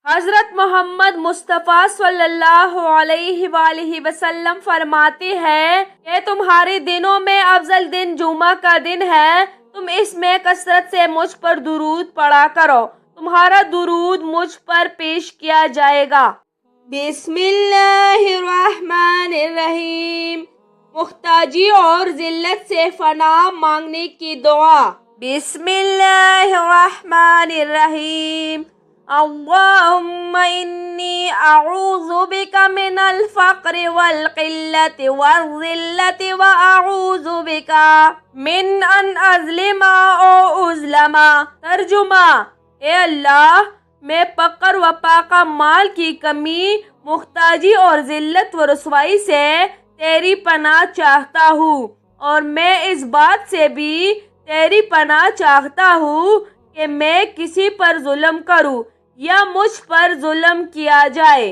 حضرت محمد مصطفیٰ صلی اللہ علیہ وآلہ وسلم فرماتے ہیں کہ تمہارے دنوں میں افضل دن جمعہ کا دن ہے، تم اس میں کثرت سے مجھ پر درود پڑھا کرو، تمہارا درود مجھ پر پیش کیا جائے گا۔ بسم اللہ الرحمن الرحیم۔ محتاجی اور ذلت سے پناہ مانگنے کی دعا۔ بسم اللہ الرحمن الرحیم۔ اللہم انی اعوذ بک من الفقر والقلت والذلت واعوذ بک من ان اظلم او اظلم۔ ترجمہ: اے اللہ، میں فقر و پاکہ مال کی کمی، محتاجی اور ذلت و رسوائی سے تیری پناہ چاہتا ہوں، اور میں اس بات سے بھی تیری پناہ چاہتا ہوں کہ میں کسی پر ظلم کروں یا مجھ پر ظلم کیا جائے۔